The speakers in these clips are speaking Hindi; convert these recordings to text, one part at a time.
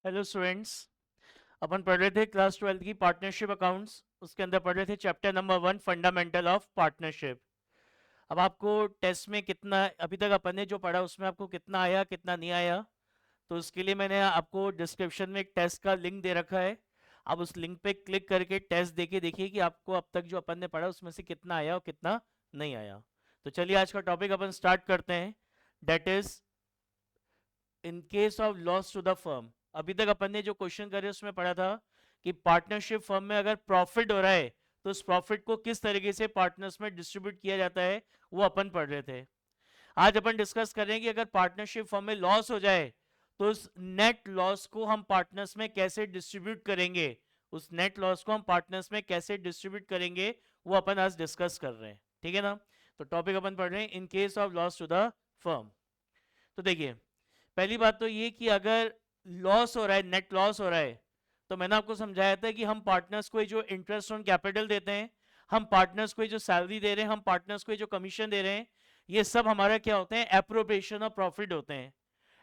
Hello students. अपन पढ़ रहे थे क्लास 12 की पार्टनरशिप अकाउंट्स। उसके अंदर पढ़ रहे थे chapter number 1 fundamental of partnership. अब आपको टेस्ट में कितना अभी तक अपन ने जो पढ़ा उसमें आपको कितना आया कितना नहीं आया, तो उसके लिए मैंने आपको डिस्क्रिप्शन में एक टेस्ट का लिंक दे रखा है। आप उस लिंक पे क्लिक करके टेस्ट देके देखिए कि आपको अब तक जो अपन ने पढ़ा उसमें से कितना आया और कितना नहीं आया। तो चलिए आज का टॉपिक अपन स्टार्ट करते हैं। Debt is in case of loss to the firm. अभी तक अपन ने जो क्वेश्चन करे उसमें पढ़ा था कि पार्टनरशिप फर्म में अगर प्रॉफिट हो रहा है तो उस प्रॉफिट को किस तरीके से पार्टनर्स में डिस्ट्रीब्यूट किया जाता है, वो अपन पढ़ रहे थे। आज अपन डिस्कस करेंगे कि अगर पार्टनरशिप फर्म में लॉस हो जाए तो उस नेट लॉस को हम पार्टनर्स में कैसे डिस्ट्रीब्यूट करेंगे। उस नेट लॉस को हम पार्टनर्स में कैसे डिस्ट्रीब्यूट करेंगे वो अपन आज डिस्कस कर रहे हैं, ठीक है ना। तो टॉपिक अपन पढ़ रहे हैं in case of loss to the firm. तो देखिए, पहली बात तो ये कि अगर लॉस हो रहा है, नेट लॉस हो रहा है, तो मैंने आपको समझाया था कि हम पार्टनर्स को जो इंटरेस्ट ऑन कैपिटल देते हैं, हम पार्टनर्स को जो सैलरी दे रहे हैं, हम पार्टनर्स को जो कमीशन दे रहे हैं, ये सब हमारा क्या होते हैं, एप्रोप्रिएशन ऑफ प्रॉफिट होते हैं।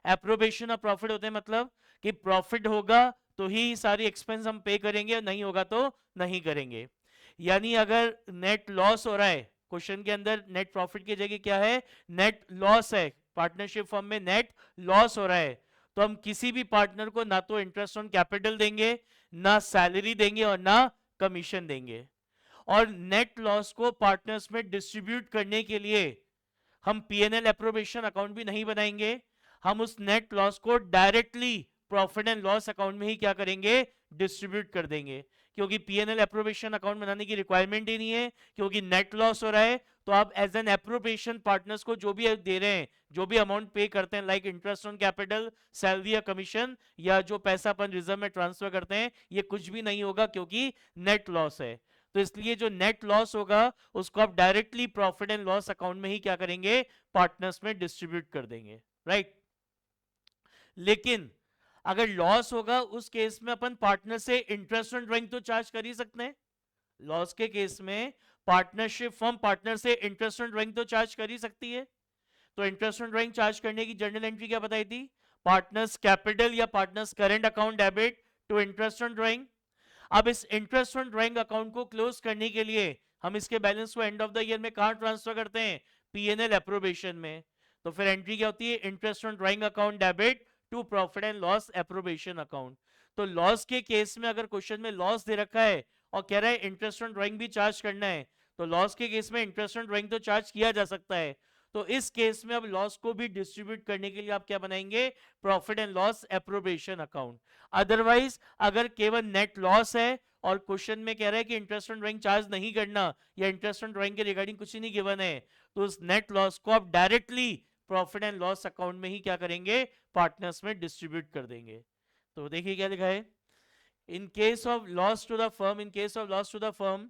एप्रोप्रिएशन ऑफ प्रॉफिट होते हैं मतलब कि प्रॉफिट होगा तो ही सारी एक्सपेंस हम पे करेंगे, नहीं होगा तो नहीं करेंगे। यानी अगर नेट लॉस हो रहा है, क्वेश्चन के अंदर नेट प्रॉफिट की जगह क्या है, नेट लॉस है, पार्टनरशिप फर्म में नेट लॉस हो रहा है, तो हम किसी भी पार्टनर को ना तो इंटरेस्ट ऑन कैपिटल देंगे, ना सैलरी देंगे और ना कमीशन देंगे। और नेट लॉस को पार्टनर्स में डिस्ट्रीब्यूट करने के लिए हम पीएनएल एप्रोबेशन अकाउंट भी नहीं बनाएंगे, हम उस नेट लॉस को directly profit and loss account में ही क्या करेंगे, डिस्ट्रीब्यूट कर देंगे। क्योंकि पीएनएल एप्रोबेशन अकाउंट बनाने की रिक्वायरमेंट ही नहीं है, क्योंकि नेट लॉस हो रहा है। तो आप एज एन एप्रोबेशन पार्टनर्स को जो भी दे रहे हैं, जो भी अमाउंट पे करते हैं, like interest on capital, salary या कमीशन, या जो पैसा अपन रिजर्व में ट्रांसफर करते हैं, ये कुछ भी नहीं होगा क्योंकि नेट लॉस है। तो इसलिए जो नेट लॉस होगा उसको आप directly profit and loss account में ही क्या करेंगे, पार्टनर्स में डिस्ट्रीब्यूट कर देंगे, राइट। लेकिन अगर लॉस होगा उस केस में अपन पार्टनर से इंटरेस्ट ऑन ड्राइंग तो चार्ज कर ही सकते हैं। लॉस के केस में पार्टनरशिप फर्म पार्टनर से इंटरेस्ट ऑन ड्राइंग तो चार्ज कर ही सकती है। तो इंटरेस्ट ऑन ड्राइंग चार्ज करने की जर्नल एंट्री क्या बताई थी, पार्टनर्स कैपिटल या partners current account debit to interest on drawing. अब इस इंटरेस्ट ऑन ड्राइंग अकाउंट को क्लोज करने के लिए हम इसके बैलेंस को एंड ऑफ द ईयर में कहां ट्रांसफर करते हैं, पीएनएल एप्रोबेशन में। तो फिर एंट्री क्या होती है, interest on drawing account debit to profit and loss appropriation account. तो लॉस के केस में अगर क्वेश्चन में लॉस दे रखा है और कह रहा है इंटरेस्ट ऑन ड्राइंग भी चार्ज करना है, तो लॉस के केस में इंटरेस्ट ऑन ड्राइंग तो चार्ज किया जा सकता है। तो इस केस में अब लॉस को भी डिस्ट्रीब्यूट करने के लिए आप क्या बनाएंगे, profit and loss appropriation account. Otherwise अगर केवल नेट लॉस है और क्वेश्चन में कह रहा है कि इंटरेस्ट ऑन ड्राइंग चार्ज नहीं करना या इंटरेस्ट ऑन ड्राइंग के रिगार्डिंग कुछ ही नहीं गिवन है, तो उस नेट लॉस को आप directly profit and loss account में ही क्या करेंगे, पार्टनर्स में डिस्ट्रीब्यूट कर देंगे। तो देखिए क्या लिखा है, in case of loss to the firm, in case of loss to the firm,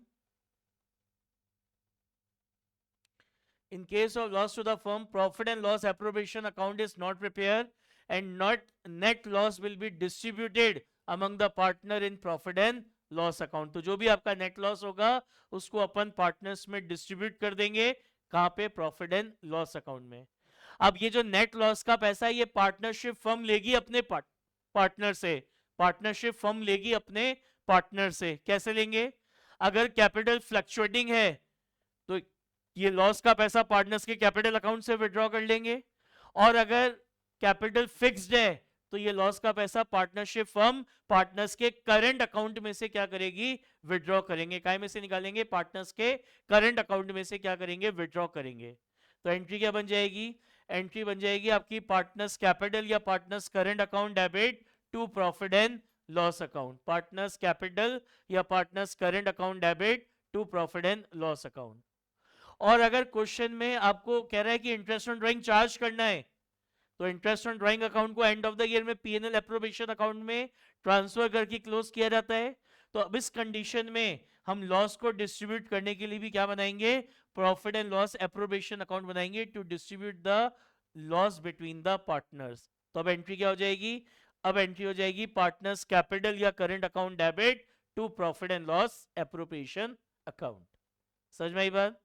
in case of loss to the firm, profit and loss appropriation account is not prepared and not net loss will be distributed among the partner in profit and loss account। तो जो भी आपका नेट लॉस होगा उसको अपन पार्टनर्स में डिस्ट्रीब्यूट कर देंगे, कहां पे, प्रॉफिट एंड लॉस अकाउंट में। अब ये जो नेट लॉस का पैसा है ये पार्टनरशिप फर्म लेगी अपने पार्टनर से, पार्टनरशिप फर्म लेगी अपने पार्टनर से। कैसे लेंगे, अगर कैपिटल फ्लक्चुएटिंग है तो ये लॉस का पैसा पार्टनर्स के कैपिटल अकाउंट से विड्रॉ कर लेंगे, और अगर कैपिटल फिक्स्ड है तो ये लॉस का पैसा पार्टनरशिप फर्म पार्टनर्स के करंट अकाउंट में से क्या करेगी, विड्रॉ करेंगे। काय में से निकालेंगे, पार्टनर्स के करंट अकाउंट में से क्या करेंगे, विड्रॉ करेंगे। तो एंट्री क्या बन जाएगी, एंट्री बन जाएगी आपकी पार्टनर्स कैपिटल या partners current account debit to profit and loss account, partners capital या partners current account debit to profit and loss account. और अगर क्वेश्चन में आपको कह रहा है कि इंटरेस्ट ऑन ड्राइंग चार्ज करना है, तो इंटरेस्ट ऑन ड्राइंग अकाउंट को एंड ऑफ द ईयर में पीएनएल एप्रोबेशन अकाउंट में ट्रांसफर करके क्लोज किया जाता है। तो अब इस कंडीशन में हम लॉस को डिस्ट्रीब्यूट करने के लिए भी क्या बनाएंगे, profit and loss appropriation account बनाएंगे to distribute the loss between the partners. तो अब एंट्री क्या हो जाएगी, अब एंट्री हो जाएगी पार्टनर्स कैपिटल या current account debit to profit and loss appropriation account. समझ में आई बात,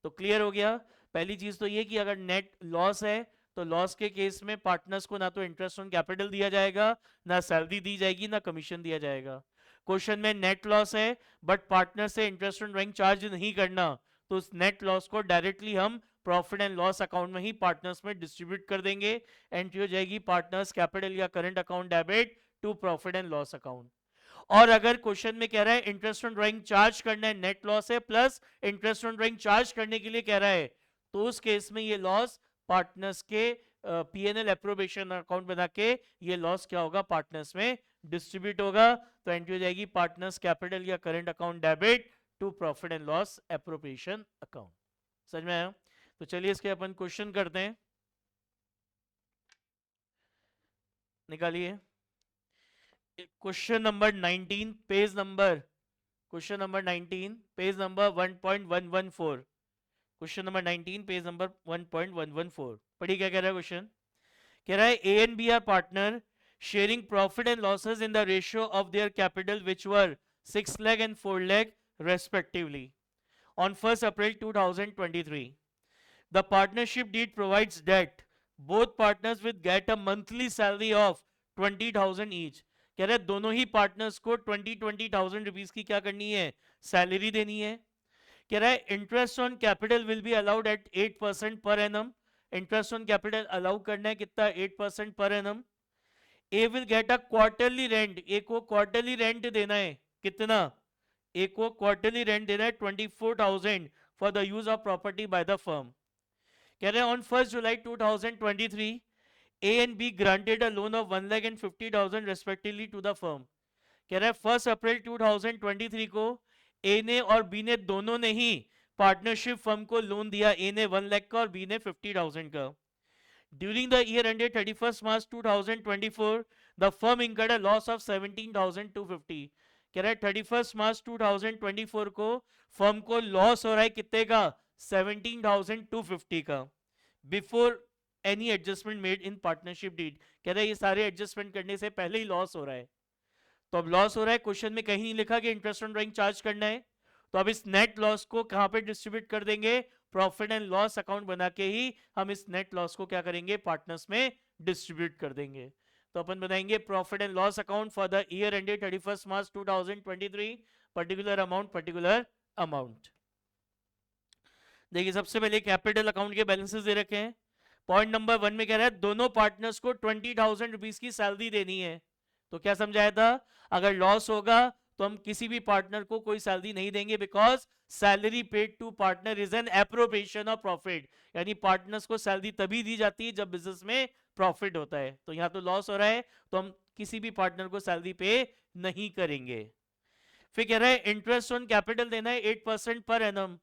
तो क्लियर हो गया। पहली चीज तो ये कि अगर नेट लॉस है तो लॉस के केस में पार्टनर्स को ना तो इंटरेस्ट ऑन कैपिटल दिया जाएगा, ना सैलरी दी जाएगी, ना कमीशन दिया जाएगा। क्वेश्चन में नेट लॉस है बट पार्टनर से इंटरेस्ट ऑन ड्राइंग चार्ज नहीं करना, तो उस नेट लॉस को डायरेक्टली हम प्रॉफिट एंड लॉस अकाउंट में ही पार्टनर्स में डिस्ट्रीब्यूट कर देंगे। एंट्री हो जाएगी पार्टनर्स कैपिटल या current account debit to profit and loss account. और अगर क्वेश्चन में कह रहा है इंटरेस्ट ऑन ड्राइंग चार्ज करना है, नेट लॉस है plus interest on drawing charge करने के लिए कह रहा है, तो उस केस में ये लॉस पार्टनर्स के पीएनएल एप्रोबेशन अकाउंट बना के ये लॉस क्या होगा, पार्टनर्स में डिस्ट्रीब्यूट होगा। तो एंट्री हो जाएगी पार्टनर्स कैपिटल या current account debit to profit and loss appropriation account. समझ में आया? तो चलिए इसके अपन क्वेश्चन करते हैं, निकालिए question number 19 page number, question number 19 page number 1.114, question number 19 page number 1.114। पढ़िए क्या कह रहा है क्वेश्चन। कह रहा है A and B are partner sharing profit and losses in the ratio of their capital which were 6 lakh and 4 lakh respectively on 1st April 2023. The partnership deed provides that both partners will get a monthly salary of 20,000 each. कह रहे दोनों ही पार्टनर्स को 20,000 रुपीज की क्या करनी है, सैलरी देनी है। कह रहा है interest on capital will be allowed at 8% per annum. Interest on capital allow करना है कितना, 8% per annum. A will get a quarterly rent, A को क्वार्टरली रेंट देना है कितना, ए को क्वार्टरली रेंट देना है 24,000 for the use of property by the firm. कह रहे हैं on 1st July 2023 A and B granted a loan of 1,50,000 respectively to the firm. कह रहा है 1st April 2023 को ए ने और बी ने दोनों ने ही पार्टनरशिप फर्म को लोन दिया, ए ने 1 लाख का और बी ने 50,000 का। During the year ended 31st March 2024 the firm incurred a loss of 17,250। कह रहा है 31st March 2024 को फर्म को लॉस हो रहा है कितने का, 17,250 का, before any adjustment made in partnership deed. कह रहा है ये सारे एडजस्टमेंट करने से पहले ही लॉस हो रहा है। तो अब लॉस हो रहा है, क्वेश्चन में कहीं नहीं लिखा कि इंटरेस्ट ऑन ड्राइंग चार्ज करना है, तो अब इस नेट लॉस को कहां पे डिस्ट्रीब्यूट कर देंगे, प्रॉफिट एंड लॉस अकाउंट बना के ही हम इस नेट लॉस को क्या करेंगे, पार्टनर्स में डिस्ट्रीब्यूट कर देंगे। तो अपन बनाएंगे profit and loss account for the year ended 31st March 2023, particular amount. देखिए सबसे पहले कैपिटल अकाउंट के बैलेंसेस दे रखे हैं। पॉइंट नंबर 1 में कह रहा है दोनों पार्टनर्स को 20,000 रुपीज की सैलरी देनी है। तो क्या समझाया था, अगर लॉस होगा तो हम किसी भी पार्टनर को कोई सैलरी नहीं देंगे, because salary paid to partner is an appropriation of profit. यानी पार्टनर्स को सैलरी तभी दी जाती है जब बिजनेस में प्रॉफिट होता है। तो यहाँ तो लॉस हो रहा है तो हम किसी भी पार्टनर को सैलरी पे नहीं करेंगे। फिर कह रहा है इंटरेस्ट ऑन कैपिटल देना है 8% पर एनम।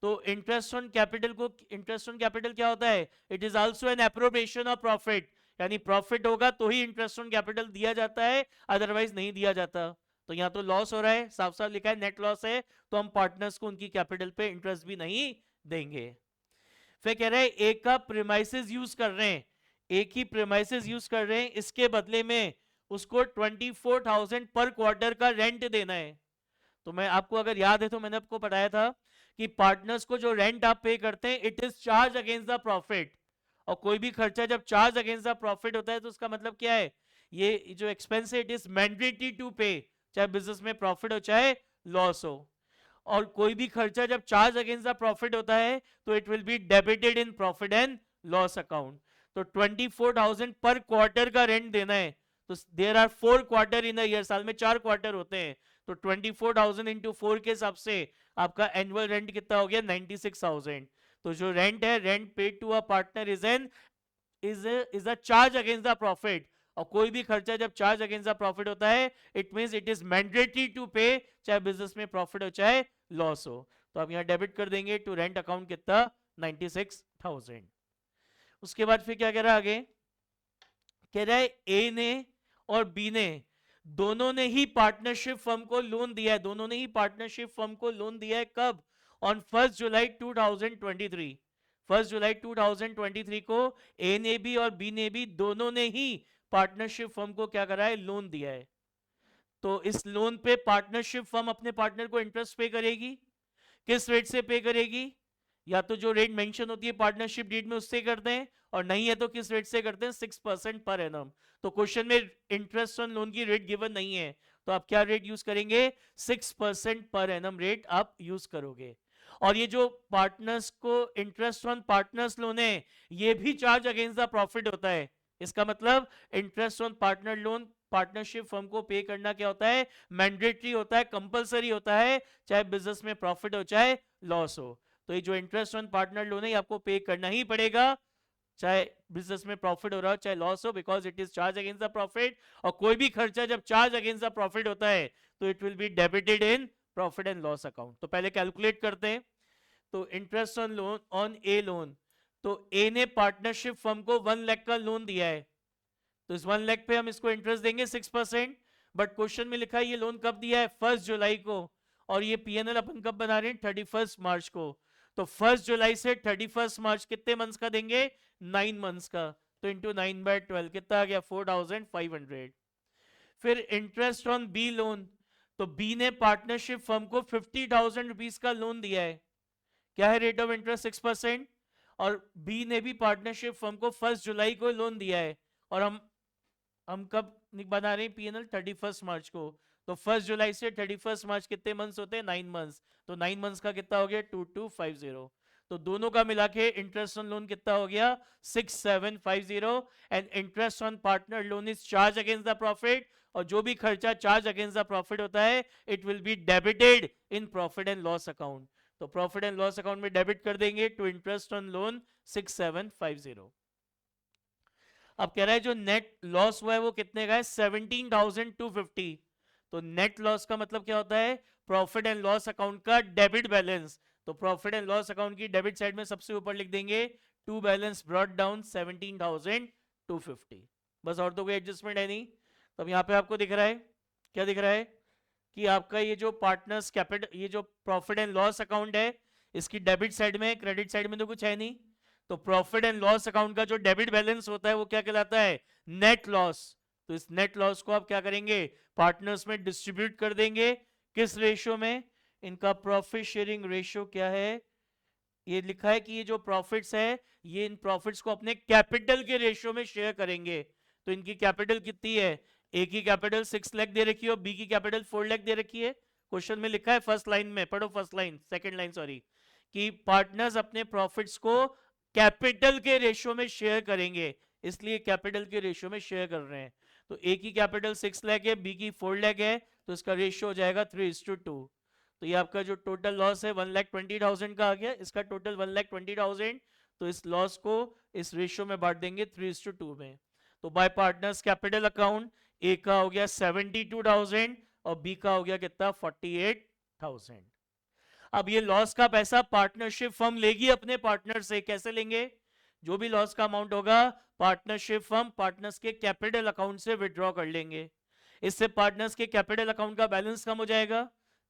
तो इंटरेस्ट ऑन कैपिटल क्या होता है, it is also an appropriation of profit. यानी प्रॉफिट होगा तो ही इंटरेस्ट ऑन कैपिटल दिया जाता है, अदरवाइज नहीं दिया जाता। तो यहाँ तो लॉस हो रहा है, साफ साफ लिखा है नेट लॉस है, तो हम पार्टनर्स को उनकी कैपिटल पे इंटरेस्ट भी नहीं देंगे। फिर कह रहे हैं एक का प्रीमाइसेस यूज कर रहे हैं, एक ही प्रीमाइसेस यूज कर रहे हैं, इसके बदले में उसको 24,000 पर क्वार्टर का रेंट देना है। तो मैं आपको अगर याद है तो मैंने आपको बताया था कि पार्टनर्स को जो रेंट आप पे करते हैं it is charge against the profit, और कोई भी खर्चा जब चार्ज अगेंस्ट द प्रॉफिट होता है तो उसका मतलब क्या है, ये जो एक्सपेंस है it is mandatory to pay, चाहे बिजनेस में प्रॉफिट हो चाहे लॉस हो। और कोई भी खर्चा जब चार्ज अगेंस्ट द प्रॉफिट होता है तो it will be debited in profit and loss account. तो 24,000 पर क्वार्टर का रेंट देना है। तो there are 4 quarter in a year, साल में 4 क्वार्टर होते हैं, तो 24,000 इंटू 4 के हिसाब से आपका एनुअल रेंट कितना हो गया, 96,000। तो जो रेंट है, rent paid to a partner is a charge against the profit. और कोई भी खर्चा जब चार्ज अगेंस्ट द प्रॉफिट होता है it means it is mandatory to pay, चाहे बिजनेस में प्रॉफिट हो चाहे लॉस हो। तो आप यहाँ डेबिट कर देंगे टू रेंट अकाउंट कितना, 96,000। उसके बाद फिर क्या कह रहा है आगे, कह रहा है ए ने और बी ने दोनों ने ही पार्टनरशिप फर्म को लोन दिया है, दोनों ने ही पार्टनरशिप फर्म को लोन दिया है कब, on 1st July 2023। 1st July 2023 को ए ने भी और बी ने भी दोनों ने ही पार्टनरशिप फर्म को क्या करा है, लोन दिया है। तो इस लोन पे पार्टनरशिप फर्म अपने पार्टनर को इंटरेस्ट पे करेगी, किस रेट से पे करेगी, या तो जो रेट मेंशन होती है पार्टनरशिप डीड में उससे करते हैं, और नहीं है तो किस रेट से करते हैं, 6% पर एनम। तो क्वेश्चन में इंटरेस्ट ऑन लोन की रेट गिवन नहीं है, तो आप क्या रेट यूज करेंगे, 6% पर एनम रेट आप यूज करोगे। और ये जो पार्टनर्स को इंटरेस्ट ऑन पार्टनर्स लोन है, ये भी चार्ज अगेंस्ट द प्रॉफिट होता है। इसका मतलब interest on partner loan partnership firm को पे करना क्या होता है, मैंडेटरी होता है, कंपलसरी होता है, चाहे बिजनेस में प्रॉफिट हो चाहे लॉस हो। तो ये जो इंटरेस्ट ऑन पार्टनर लोन है आपको पे करना ही पड़ेगा, चाहे बिजनेस में प्रॉफिट हो रहा हो चाहे लॉस हो, because it is charge against the profit. और कोई भी खर्चा जब चार्ज अगेंस्ट द प्रॉफिट होता है तो it will be debited in profit and loss account. तो पहले कैलकुलेट करते हैं। तो interest on loan on A loan, तो ए ने पार्टनरशिप फर्म को 1 लाख का लोन दिया है, तो इस 1 लाख पे हम इसको इंटरेस्ट देंगे 6%। बट क्वेश्चन में लिखा है ये लोन कब दिया है, 1 जुलाई को, और ये पीएनएल अपन कब बना रहे हैं, 31 मार्च को। तो 1 जुलाई से 31 मार्च कितने मंथ्स का देंगे, 9 मंथ्स का। तो इंटू 9/12 कितना आ गया, 4500। फिर इंटरेस्ट ऑन बी लोन, तो बी ने पार्टनरशिप फर्म को 50,000 रुपीज का लोन दिया है। क्या है रेट ऑफ इंटरेस्ट, 6%। और बी ने भी पार्टनरशिप फर्म को 1 जुलाई को लोन दिया है, और हम कब बना रहे हैं पीएनएल, 31 मार्च को। तो 1 जुलाई से 31 मार्च कितने मंथ्स होते हैं, 9 मंथ्स। तो 9 मंथ्स का कितना हो गया, 2250। तो दोनों का मिला के इंटरेस्ट ऑन लोन कितना हो गया, 6750। And interest on partner loan is charge against the profit, और जो भी खर्चा चार्ज अगेंस्ट द प्रॉफिट होता है it will be debited in profit and loss account. तो प्रॉफिट एंड लॉस अकाउंट में डेबिट कर देंगे टू इंटरेस्ट ऑन लोन 6750। अब कह रहा है जो नेट लॉस हुआ है वो कितने का है, 17,250। तो नेट लॉस का मतलब क्या होता है, प्रॉफिट एंड लॉस अकाउंट का डेबिट बैलेंस। तो प्रॉफिट एंड लॉस अकाउंट की डेबिट साइड में सबसे ऊपर लिख देंगे टू बैलेंस ब्रॉट डाउन 17,250। बस, और तो कोई एडजस्टमेंट है नहीं। तो अब यहाँ पे आपको दिख रहा है, क्या दिख रहा है कि आपका ये जो पार्टनर्स कैपिटल, ये जो प्रॉफिट एंड लॉस अकाउंट है, इसकी डेबिट साइड में, क्रेडिट साइड में तो कुछ है नहीं। तो प्रॉफिट एंड लॉस अकाउंट का जो डेबिट बैलेंस होता है वो क्या कहलाता है, नेट लॉस। तो इस नेट लॉस को आप क्या करेंगे, पार्टनर्स में डिस्ट्रीब्यूट कर देंगे। किस रेशियो में, इनका प्रॉफिट शेयरिंग रेशियो क्या है, ये लिखा है कि ये जो प्रॉफिट्स है ये इन प्रॉफिट्स को अपने कैपिटल के रेशियो में शेयर करेंगे। तो इनकी कैपिटल कितनी है, ए की कैपिटल 6 लाख दे रखी है और बी की कैपिटल 4 लाख दे रखी है। क्वेश्चन में लिखा है फर्स्ट लाइन में, पढ़ो first line, second line sorry, कि पार्टनर्स अपने प्रॉफिट्स को कैपिटल के रेशियो में शेयर करेंगे, इसलिए कैपिटल के रेशियो में शेयर कर रहे हैं। तो ए की कैपिटल 6 लाख है, बी की 4 लाख है, तो इसका रेशियो हो जाएगा 3:2। तो ये आपका जो टोटल लॉस है 1,20,000 का आ गया, इसका टोटल 1,20,000। तो इस लॉस को इस रेशियो में बांट देंगे 3:2 में। तो बाय पार्टनर्स कैपिटल अकाउंट ए का हो गया 72,000 और बी का हो गया कितना, 48,000। अब ये लॉस का पैसा पार्टनरशिप फर्म लेगी अपने पार्टनर से। कैसे लेंगे, जो भी लॉस का अमाउंट होगा पार्टनरशिप फर्म पार्टनर्स के कैपिटल अकाउंट से विड्रॉ कर लेंगे। इससे पार्टनर्स के कैपिटल अकाउंट का बैलेंस कम हो जाएगा।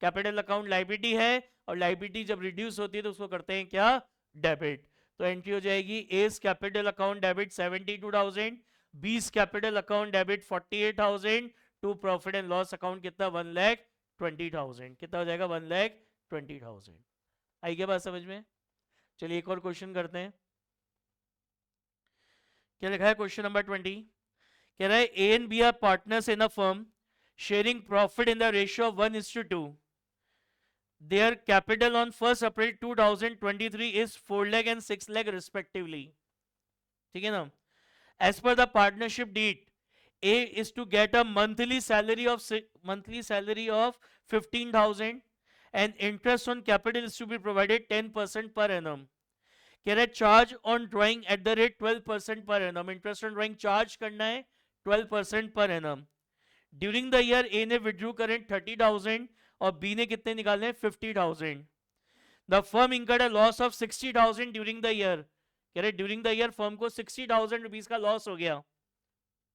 कैपिटल अकाउंट लाइबिलिटी है, और लाइबिलिटी जब रिड्यूस होती है तो उसको करते हैं क्या, डेबिट। तो एंट्री हो जाएगी S capital account debit 72,000, B's capital account debit 48,000, to profit and loss account कितना, 1,20,000। कितना हो जाएगा, 1,20,000। आई क्या बात समझ में। चलिए एक और क्वेश्चन करते हैं। क्या लिखा है क्वेश्चन नंबर 20, कह रहा है A and B are partners in a firm sharing profit in the ratio of 1:2। Their capital on 1st April 2023 is 4 lakh and 6 lakh respectively. ठीक है ना। As per the partnership deed, A is to get a monthly salary of 15,000 and interest on capital is to be provided 10% per annum. कह रहा है charge on drawing at the rate 12% per annum, interest on drawing charge करना है 12% per annum. During the year A ने विड्रू करें 30,000 और बी ने कितने निकालने हैं, 50,000। The firm incurred a loss of 60,000 during the year. कह रहे ड्यूरिंग द ईयर फर्म को 60,000 रुपीज का लॉस हो गया।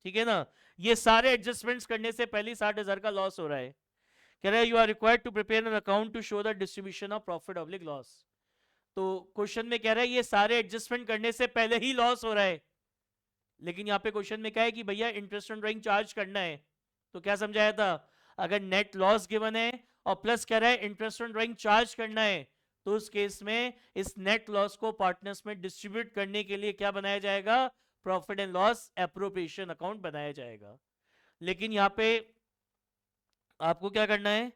ठीक है ना, ये सारे एडजस्टमेंट्स करने से पहले 60,000 का लॉस हो रहा है। कह रहे you are required to prepare an account to show the distribution of profit oblique loss. तो क्वेश्चन में कह रहा है ये सारे एडजस्टमेंट करने से पहले ही लॉस हो रहा है, लेकिन यहाँ पे क्वेश्चन में क्या है कि भैया इंटरेस्ट ऑन ड्राइंग चार्ज करना है। तो क्या समझाया था, अगर नेट लॉस गिवन है और प्लस कह रहा है इंटरेस्ट ऑन ड्राइंग चार्ज करना है, तो उस केस में इस नेट लॉस को पार्टनर्स में डिस्ट्रीब्यूट करने के लिए क्या बनाया जाएगा, profit and loss appropriation account बनाया जाएगा। लेकिन यहाँ पे आपको क्या करना है,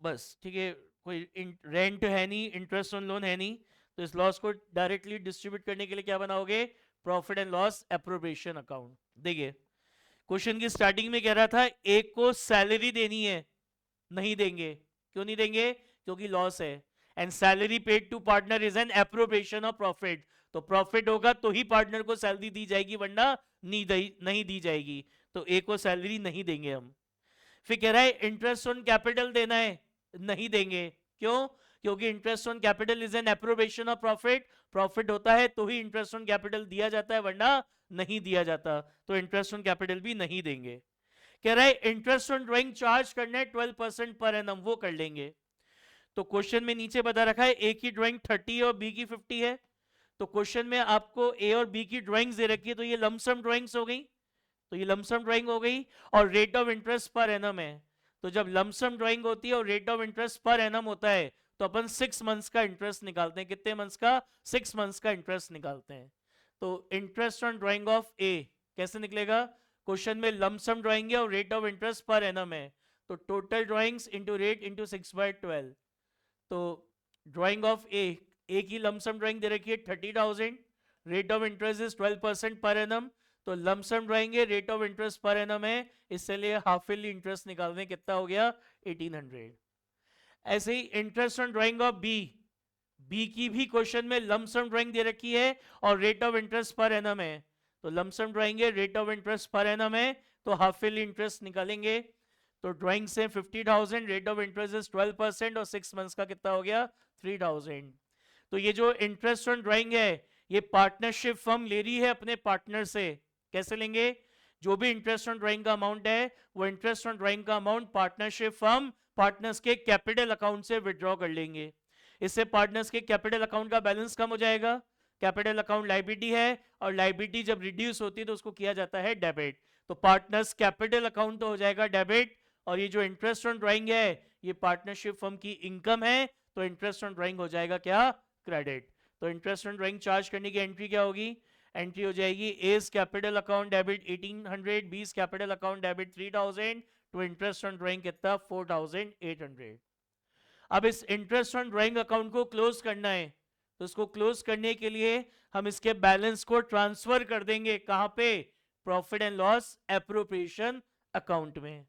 बस ठीक है, कोई रेंट है नहीं, इंटरेस्ट ऑन लोन है नहीं, तो इस लॉस को डायरेक्टली डिस्ट्रीब्यूट करने के लिए क्या बनाओगे, profit and loss appropriation account. देखिए क्वेश्चन की स्टार्टिंग में कह रहा था एक को सैलरी देनी है, नहीं देंगे। क्यों नहीं देंगे, क्योंकि लॉस है। And salary paid to partner is an appropriation of profit, तो प्रॉफिट होगा तो ही पार्टनर को सैलरी दी जाएगी, वरना नहीं दी जाएगी। तो ए को सैलरी नहीं देंगे हम। फिर कह रहा है इंटरेस्ट ऑन कैपिटल देना है, नहीं देंगे। क्यों, क्योंकि interest on capital is an appropriation of profit, profit होता है तो ही इंटरेस्ट ऑन कैपिटल दिया जाता है, वरना नहीं दिया जाता, तो इंटरेस्ट ऑन कैपिटल भी नहीं देंगे। कह रहा है इंटरेस्ट ऑन ड्राइंग चार्ज करना है 12% पर एनम, वो कर लेंगे। तो क्वेश्चन में नीचे बता रखा है ए की ड्राइंग 30 और बी की 50 है। तो क्वेश्चन में आपको ए और बी की ड्राइंग्स दे रखी है, तो ये लमसम ड्राइंग्स हो गई, तो ये लमसम ड्राइंग हो गई। और rate of interest per annum है, तो जब लमसम ड्राइंग होती है और rate of interest per annum होता है, तो अपन 6 मंथ्स का इंटरेस्ट निकालते हैं। कितने मंथ्स का, 6 मंथ्स का इंटरेस्ट निकालते हैं। तो इंटरेस्ट ऑन ड्राइंग ऑफ ए कैसे निकलेगा, क्वेश्चन में लमसम ड्राइंग है और rate of interest per annum है, तो total drawings into rate into 6/12। तो ड्राइंग ऑफ ए की लमसम ड्राइंग दे रखी है 30,000, rate of interest is 12% per annum, तो लमसम ड्राइंग है, rate of interest per annum है, इसलिए हाफ ईयरली इंटरेस्ट निकालने कितना हो गया 1800। ऐसे ही interest on drawing of B की भी क्वेश्चन में लमसम ड्राइंग दे रखी है और rate of interest per annum है, तो लमसम ड्राइंग है, rate of interest per annum है, तो हाफ ईयरली इंटरेस्ट निकालेंगे। तो ड्राइंग से 50,000, रेट ऑफ इंटरेस्ट इज 12% और 6 मंथ्स का कितना हो गया 3,000। तो ये जो इंटरेस्ट ऑन ड्राइंग है ये पार्टनरशिप फर्म ले रही है अपने पार्टनर से। कैसे लेंगे, जो भी इंटरेस्ट ऑन ड्राइंग का अमाउंट है वो इंटरेस्ट ऑन ड्राइंग का अमाउंट पार्टनरशिप फर्म पार्टनर्स के कैपिटल अकाउंट से विड्रॉ कर लेंगे। इससे पार्टनर्स के कैपिटल अकाउंट का बैलेंस कम हो जाएगा। कैपिटल अकाउंट लाइबिलिटी है और लाइबिलिटी जब रिड्यूस होती है तो उसको किया जाता है डेबिट, तो पार्टनर्स कैपिटल अकाउंट तो हो जाएगा डेबिट, और ये जो इंटरेस्ट ऑन ड्राइंग है ये पार्टनरशिप फर्म की इनकम है, तो इंटरेस्ट ऑन ड्राइंग हो जाएगा क्या, क्रेडिट। तो इंटरेस्ट ऑन ड्राइंग चार्ज करने की एंट्री क्या होगी, एंट्री हो जाएगी एज कैपिटल अकाउंट डेबिट 1800, बीस कैपिटल अकाउंट डेबिट 3000, तो इंटरेस्ट ऑन ड्राइंग कितना 4800। अब इस इंटरेस्ट ऑन ड्राइंग अकाउंट को क्लोज करना है, तो इसको क्लोज करने के लिए हम इसके बैलेंस को ट्रांसफर कर देंगे कहां पे, profit and loss appropriation account में।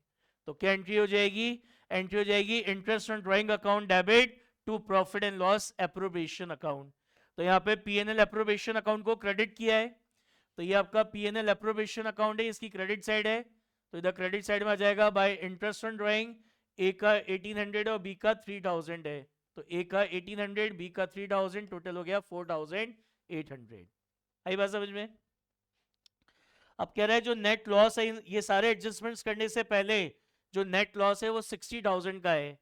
तो क्या एंट्री हो जाएगी, एंट्री हो जाएगी interest on drawing account debit to profit and loss appropriation account. तो यहाँ पे पीएनएल एप्रोप्रिएशन अकाउंट को क्रेडिट किया है, तो ये आपका पीएनएल एप्रोप्रिएशन अकाउंट है, इसकी क्रेडिट साइड है, तो इधर क्रेडिट साइड में आ जाएगा बाय इंटरेस्ट ऑन ड्राइंग। ए का 1800 और बी का 3000 है, तो ए का 1800 बी का 3000, टोटल हो गया 4800। आई बात समझ में। अब कह रहा है जो नेट लॉस है ये सारे एडजस्टमेंट्स करने से पहले जो नेट लॉस है वो 60,000 का है।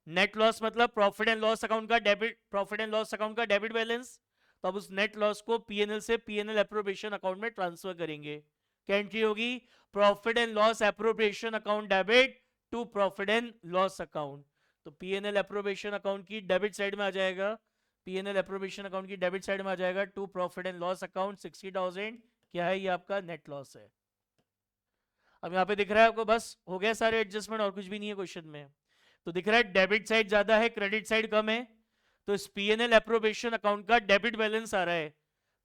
नेट लॉस मतलब प्रॉफिट एंड लॉस अकाउंट का debit, profit and loss account का डेबिट बैलेंस, तो अब उस नेट लॉस को पीएनएल से पीएनएल एप्रोप्रिएशन अकाउंट में ट्रांसफर करेंगे। क्या एंट्री होगी, profit and loss appropriation account debit to profit and loss account, तो पीएनएल एप्रोप्रिएशन अकाउंट की डेबिट साइड में आ जाएगा, पीएनएल एप्रोप्रिएशन अकाउंट की डेबिट साइड में आ जाएगा to profit and loss account 60,000, क्या है ये आपका नेट लॉस है। अब यहाँ पे दिख रहा है आपको, बस हो गया सारे एडजस्टमेंट और कुछ भी नहीं है क्वेश्चन में। तो दिख रहा है डेबिट साइड ज्यादा है क्रेडिट साइड कम है, तो इस पीएनएल एप्रोप्रिएशन अकाउंट का डेबिट बैलेंस आ रहा है,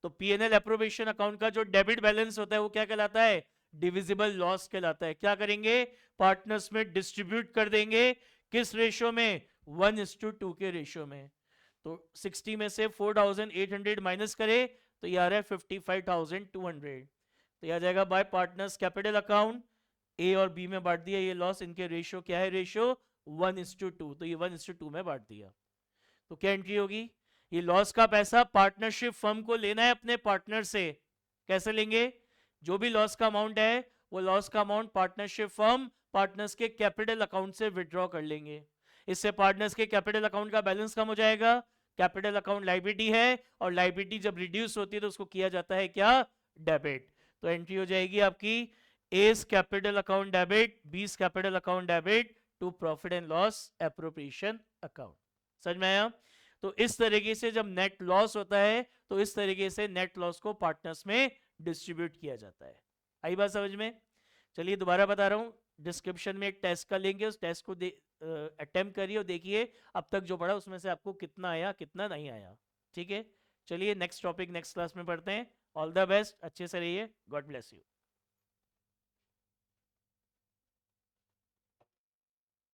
तो पीएनएल एप्रोप्रिएशन अकाउंट का जो डेबिट बैलेंस होता है वो क्या कहलाता है, डिविजिबल लॉस कहलाता है। क्या करेंगे, पार्टनर्स में डिस्ट्रीब्यूट कर देंगे, किस रेशियो में, 1:2 के रेशियो में। तो 60 में से 4800 माइनस करे तो ये आ रहा है 55,200, तो यह आ जाएगा बाय पार्टनर्स कैपिटल अकाउंट, ए और बी में बांट दिया ये लॉस, इनके रेशियो क्या है, रेशियो 1:2, तो ये 1:2 में बांट दिया। तो क्या एंट्री होगी, ये लॉस का पैसा पार्टनरशिप फर्म को लेना है अपने पार्टनर से। कैसे लेंगे, जो भी लॉस का अमाउंट है वो लॉस का अमाउंट पार्टनरशिप फर्म पार्टनर्स के कैपिटल अकाउंट से विड्रॉ कर लेंगे। इससे पार्टनर्स के कैपिटल अकाउंट का बैलेंस कम हो जाएगा, कैपिटल अकाउंट लाइबिलिटी है और लाइबिलिटी जब रिड्यूस होती है तो उसको किया जाता है क्या, डेबिट। तो एंट्री हो जाएगी आपकी A's capital account debit, B's capital account debit to profit and loss appropriation account. समझ में आया? तो इस तरीके से जब नेट लॉस होता है तो इस तरीके से नेट लॉस को पार्टनर्स में डिस्ट्रीब्यूट किया जाता है। आई बात समझ में? चलिए दोबारा बता रहा हूँ, डिस्क्रिप्शन में एक टेस्ट का लिंक है, उस टेस्ट को अटेम्प्ट करिए और देखिए अब तक जो पढ़ा उसमें से आपको कितना आया कितना नहीं आया। ठीक है, चलिए नेक्स्ट टॉपिक नेक्स्ट क्लास में पढ़ते हैं। ऑल द बेस्ट, अच्छे से रहिए, गॉड ब्लेस यू।